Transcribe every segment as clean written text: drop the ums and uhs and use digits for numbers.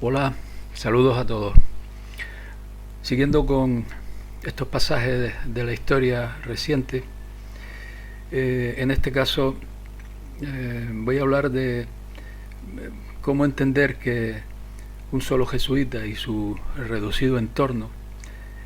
Hola, saludos a todos. Siguiendo con estos pasajes de la historia reciente, en este caso voy a hablar de cómo entender que un solo jesuita y su reducido entorno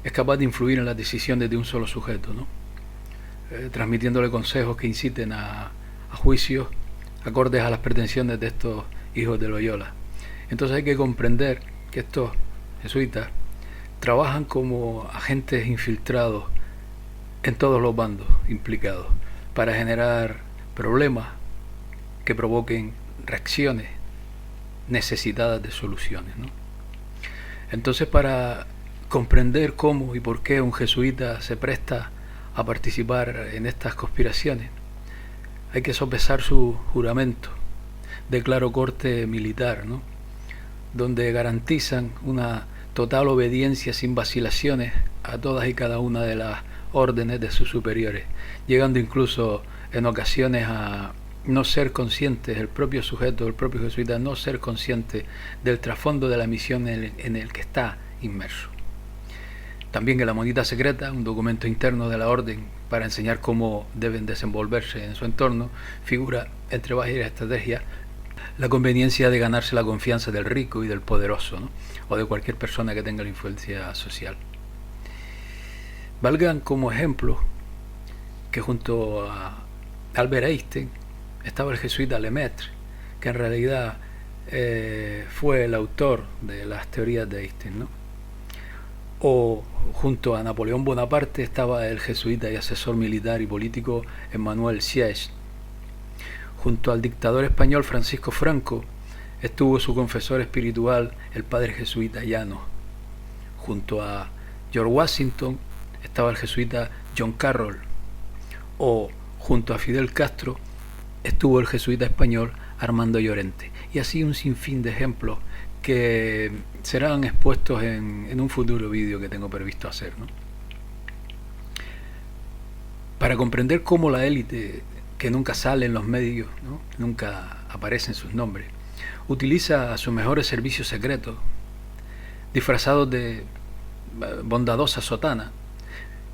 es capaz de influir en las decisiones de un solo sujeto, ¿no? Transmitiéndole consejos que inciten a juicios acordes a las pretensiones de estos hijos de Loyola. Entonces hay que comprender que estos jesuitas trabajan como agentes infiltrados en todos los bandos implicados para generar problemas que provoquen reacciones necesitadas de soluciones, ¿no? Entonces, para comprender cómo y por qué un jesuita se presta a participar en estas conspiraciones, hay que sopesar su juramento de claro corte militar, ¿no?, donde garantizan una total obediencia sin vacilaciones a todas y cada una de las órdenes de sus superiores, llegando incluso en ocasiones a no ser conscientes, el propio sujeto, el propio jesuita, no ser consciente del trasfondo de la misión en el que está inmerso. También en la monita secreta, un documento interno de la orden para enseñar cómo deben desenvolverse en su entorno, figura, entre varias estrategias, la conveniencia de ganarse la confianza del rico y del poderoso, ¿no?, o de cualquier persona que tenga la influencia social. Valgan como ejemplo que junto a Albert Einstein estaba el jesuita Lemaitre, que en realidad fue el autor de las teorías de Einstein, ¿no? O junto a Napoleón Bonaparte estaba el jesuita y asesor militar y político Emmanuel Sieyès. Junto al dictador español Francisco Franco estuvo su confesor espiritual, el padre jesuita Llano. Junto a George Washington estaba el jesuita John Carroll. O junto a Fidel Castro estuvo el jesuita español Armando Llorente. Y así un sinfín de ejemplos que serán expuestos en un futuro vídeo que tengo previsto hacer, ¿no? Para comprender cómo la élite, que nunca sale en los medios, ¿no?, nunca aparecen sus nombres, utiliza a sus mejores servicios secretos, disfrazados de bondadosa sotana,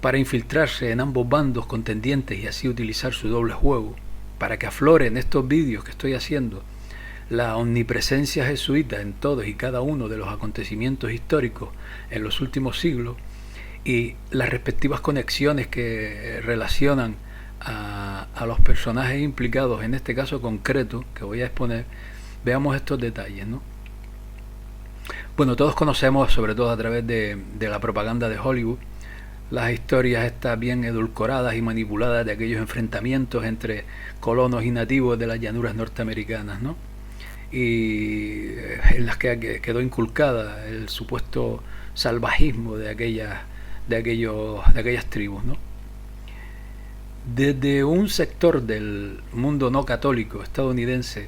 para infiltrarse en ambos bandos contendientes y así utilizar su doble juego, para que aflore en estos vídeos que estoy haciendo la omnipresencia jesuita en todos y cada uno de los acontecimientos históricos en los últimos siglos y las respectivas conexiones que relacionan a los personajes implicados en este caso concreto que voy a exponer. Veamos estos detalles, ¿no? Bueno, todos conocemos, sobre todo a través de la propaganda de Hollywood, las historias estas bien edulcoradas y manipuladas de aquellos enfrentamientos entre colonos y nativos de las llanuras norteamericanas, ¿no?, y en las que quedó inculcada el supuesto salvajismo de aquellas tribus, ¿no? Desde un sector del mundo no católico estadounidense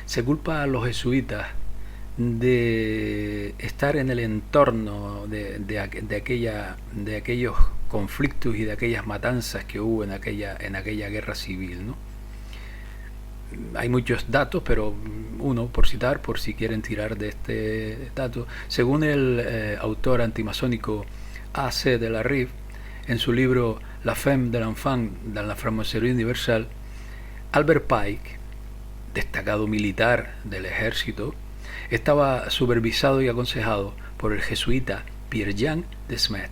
se culpa a los jesuitas de estar en el entorno de aquellos conflictos y de aquellas matanzas que hubo en aquella guerra civil, ¿no? Hay muchos datos, pero uno por citar, por si quieren tirar de este dato. Según el autor antimasónico A.C. de la Rive, en su libro La Femme de l'Enfant dans la Franc-Maçonnerie Universelle, Albert Pike, destacado militar del ejército, estaba supervisado y aconsejado por el jesuita Pierre-Jean de Smet.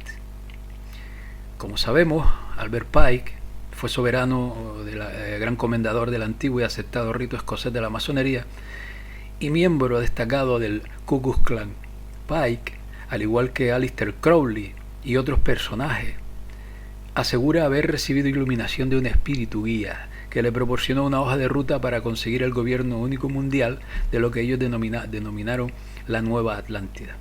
Como sabemos, Albert Pike fue soberano, gran comendador del antiguo y aceptado rito escocés de la masonería y miembro destacado del Ku Klux Klan. Pike, al igual que Aleister Crowley y otros personajes, asegura haber recibido iluminación de un espíritu guía que le proporcionó una hoja de ruta para conseguir el gobierno único mundial de lo que ellos denominaron la Nueva Atlántida.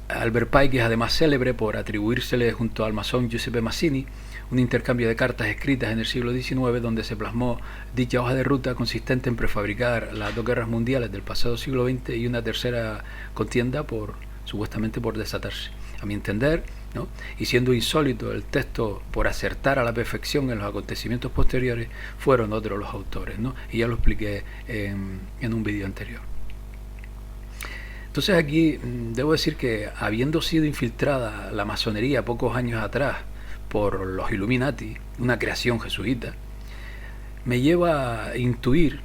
Albert Pike es además célebre por atribuírsele junto al masón Giuseppe Mazzini un intercambio de cartas escritas en el siglo XIX donde se plasmó dicha hoja de ruta consistente en prefabricar las dos guerras mundiales del pasado siglo XX y una tercera contienda supuestamente por desatarse. A mi entender, ¿no?, y siendo insólito el texto por acertar a la perfección en los acontecimientos posteriores, fueron otros los autores, ¿no?, y ya lo expliqué en un vídeo anterior. Entonces aquí debo decir que, habiendo sido infiltrada la masonería pocos años atrás por los Illuminati, una creación jesuita, me lleva a intuir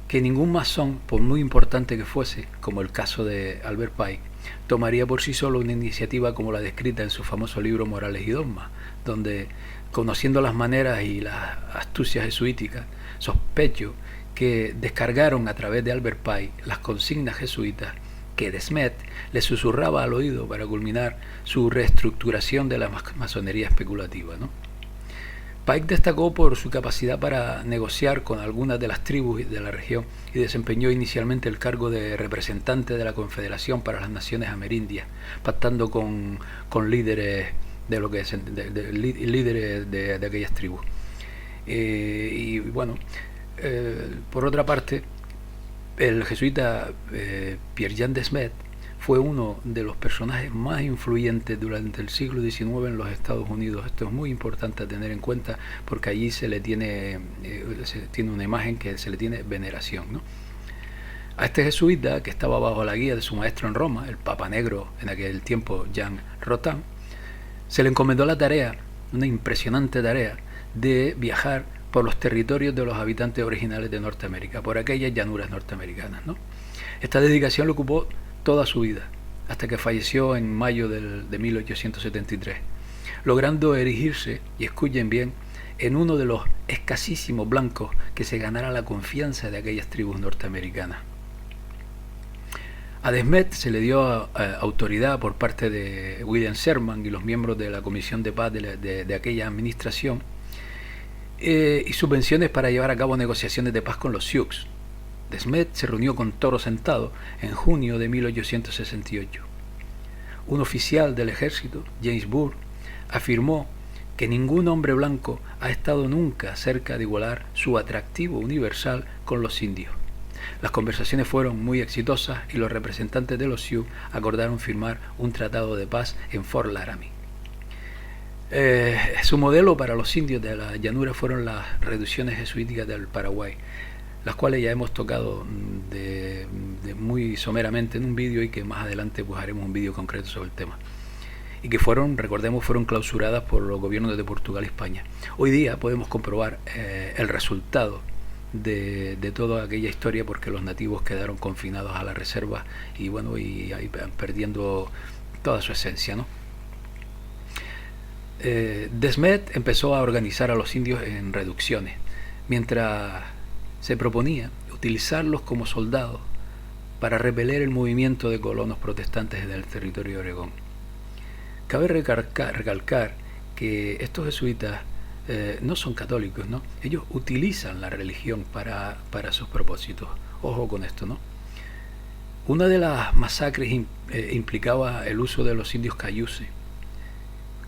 que ningún masón, por muy importante que fuese, como el caso de Albert Pike, tomaría por sí solo una iniciativa como la descrita en su famoso libro Morales y Dogmas, donde, conociendo las maneras y las astucias jesuíticas, sospecho que descargaron a través de Albert Pike las consignas jesuitas que Desmet le susurraba al oído para culminar su reestructuración de la masonería especulativa, ¿no? Pike destacó por su capacidad para negociar con algunas de las tribus de la región y desempeñó inicialmente el cargo de representante de la Confederación para las Naciones Amerindias, pactando con líderes de lo que líderes de aquellas tribus. Y bueno, por otra parte, el jesuita Pierre-Jean Desmet fue uno de los personajes más influyentes durante el siglo XIX en los Estados Unidos. Esto es muy importante a tener en cuenta porque allí se tiene una imagen que se le tiene veneración, ¿no? A este jesuita, que estaba bajo la guía de su maestro en Roma, el Papa Negro en aquel tiempo, Jean Rotin, se le encomendó la tarea, una impresionante tarea, de viajar por los territorios de los habitantes originales de Norteamérica, por aquellas llanuras norteamericanas, ¿no? Esta dedicación le ocupó toda su vida, hasta que falleció en mayo de 1873, logrando erigirse, y escuchen bien, en uno de los escasísimos blancos que se ganara la confianza de aquellas tribus norteamericanas. A Desmet se le dio autoridad por parte de William Sherman y los miembros de la Comisión de Paz de aquella administración, y subvenciones para llevar a cabo negociaciones de paz con los Sioux. Desmet se reunió con Toro Sentado en junio de 1868. Un oficial del ejército, James Burr, afirmó que ningún hombre blanco ha estado nunca cerca de igualar su atractivo universal con los indios. Las conversaciones fueron muy exitosas y los representantes de los Sioux acordaron firmar un tratado de paz en Fort Laramie. Su modelo para los indios de la llanura fueron las reducciones jesuíticas del Paraguay, las cuales ya hemos tocado de muy someramente en un vídeo y que más adelante pues haremos un vídeo concreto sobre el tema. Y que recordemos, fueron clausuradas por los gobiernos de Portugal y España. Hoy día podemos comprobar el resultado de toda aquella historia, porque los nativos quedaron confinados a la reserva y bueno, y ahí perdiendo toda su esencia, ¿no? Desmet empezó a organizar a los indios en reducciones, mientras se proponía utilizarlos como soldados para repeler el movimiento de colonos protestantes del territorio de Oregón. Cabe recalcar que estos jesuitas no son católicos, ¿no? Ellos utilizan la religión para sus propósitos. Ojo con esto, ¿no? Una de las masacres implicaba el uso de los indios cayuse,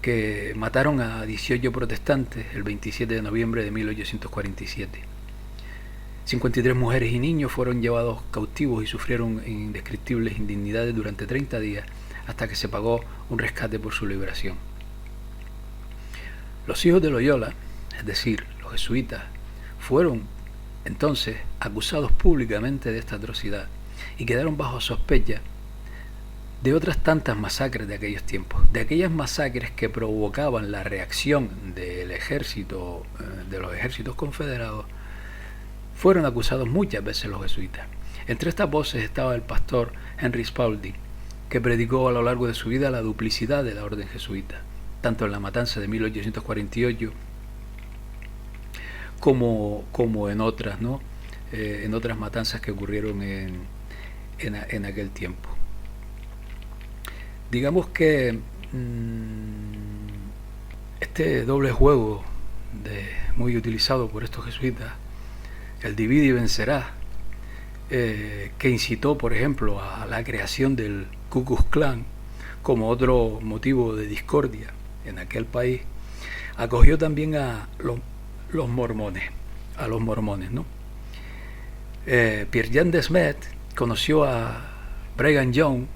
que mataron a 18 protestantes el 27 de noviembre de 1847. 53 mujeres y niños fueron llevados cautivos y sufrieron indescriptibles indignidades durante 30 días hasta que se pagó un rescate por su liberación. Los hijos de Loyola, es decir, los jesuitas, fueron entonces acusados públicamente de esta atrocidad y quedaron bajo sospecha de otras tantas masacres de aquellos tiempos, de aquellas masacres que provocaban la reacción del ejército, de los ejércitos confederados. Fueron acusados muchas veces los jesuitas. Entre estas voces estaba el pastor Henry Spaulding, que predicó a lo largo de su vida la duplicidad de la orden jesuita, tanto en la matanza de 1848 como en otras, ¿no? En otras matanzas que ocurrieron en aquel tiempo. Digamos que este doble juego muy utilizado por estos jesuitas, el divide y vencerá, que incitó, por ejemplo, a la creación del Ku Klux Klan como otro motivo de discordia en aquel país, acogió también a los mormones, ¿no? Pierre-Jean Desmet conoció a Brigham Young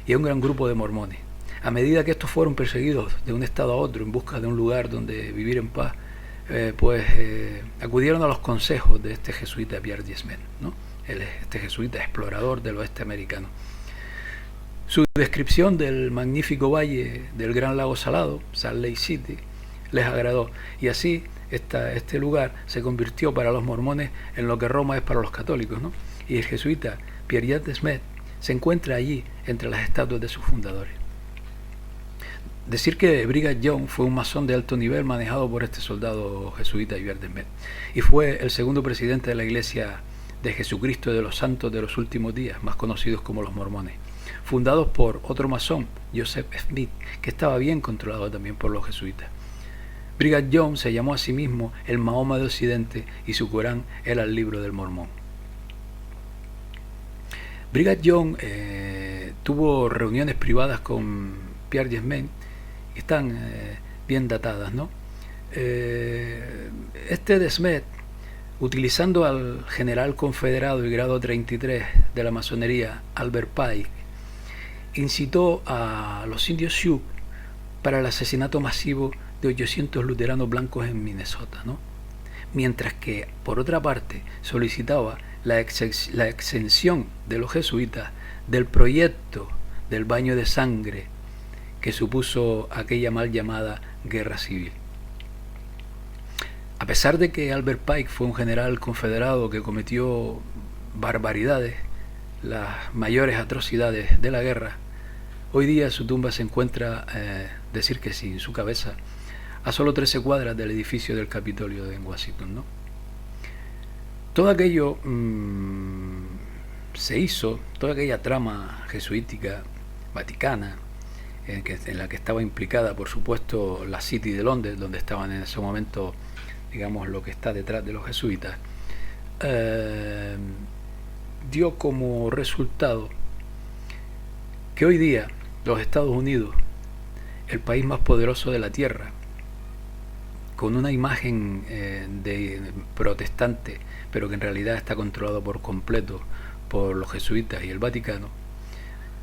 y a un gran grupo de mormones. A medida que estos fueron perseguidos de un estado a otro en busca de un lugar donde vivir en paz, acudieron a los consejos de este jesuita Pierre Desmet, ¿no? Este jesuita explorador del oeste americano. Su descripción del magnífico valle del Gran Lago Salado, Salt Lake City, les agradó, y así este lugar se convirtió para los mormones en lo que Roma es para los católicos, ¿no? Y el jesuita Pierre Desmet se encuentra allí entre las estatuas de sus fundadores. Decir que Brigham Young fue un masón de alto nivel manejado por este soldado jesuita Pierre Desmet, y fue el segundo presidente de la Iglesia de Jesucristo de los Santos de los Últimos Días, más conocidos como los mormones, fundados por otro masón, Joseph Smith, que estaba bien controlado también por los jesuitas. Brigham Young se llamó a sí mismo el Mahoma de Occidente y su Corán era el libro del Mormón. Brigham Young tuvo reuniones privadas con Pierre Desmet, que están bien datadas, ¿no? Este Desmet, utilizando al general confederado y grado 33 de la masonería, Albert Pike, incitó a los indios Sioux para el asesinato masivo de 800 luteranos blancos en Minnesota, ¿no? Mientras que, por otra parte, solicitaba la exención de los jesuitas del proyecto del baño de sangre que supuso aquella mal llamada guerra civil. A pesar de que Albert Pike fue un general confederado que cometió barbaridades, las mayores atrocidades de la guerra, hoy día su tumba se encuentra, decir que sí, en su cabeza, a solo 13 cuadras del edificio del Capitolio en Washington, ¿no? Todo aquello se hizo, toda aquella trama jesuítica vaticana, en la que estaba implicada, por supuesto, la City de Londres, donde estaban en ese momento, digamos, lo que está detrás de los jesuitas, dio como resultado que hoy día los Estados Unidos, el país más poderoso de la Tierra, con una imagen de protestante, pero que en realidad está controlado por completo por los jesuitas y el Vaticano,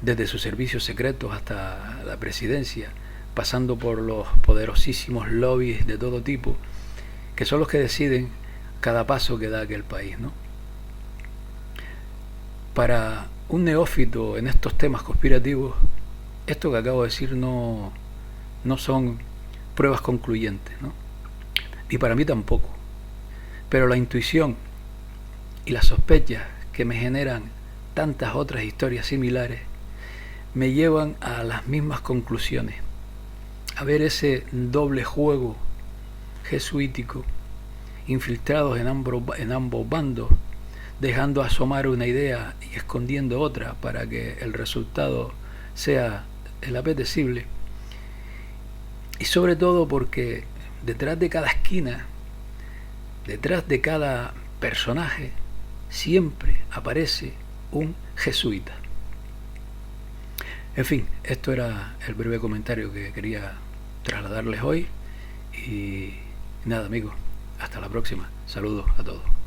desde sus servicios secretos hasta la presidencia, pasando por los poderosísimos lobbies de todo tipo, que son los que deciden cada paso que da aquel país, ¿no? Para un neófito en estos temas conspirativos, esto que acabo de decir no son pruebas concluyentes, ¿no? Y para mí tampoco. Pero la intuición y las sospechas que me generan tantas otras historias similares me llevan a las mismas conclusiones, a ver ese doble juego jesuítico, infiltrados en ambos bandos, dejando asomar una idea y escondiendo otra para que el resultado sea el apetecible. Y sobre todo porque detrás de cada esquina, detrás de cada personaje, siempre aparece un jesuita. En fin, esto era el breve comentario que quería trasladarles hoy. Y nada, amigos, hasta la próxima. Saludos a todos.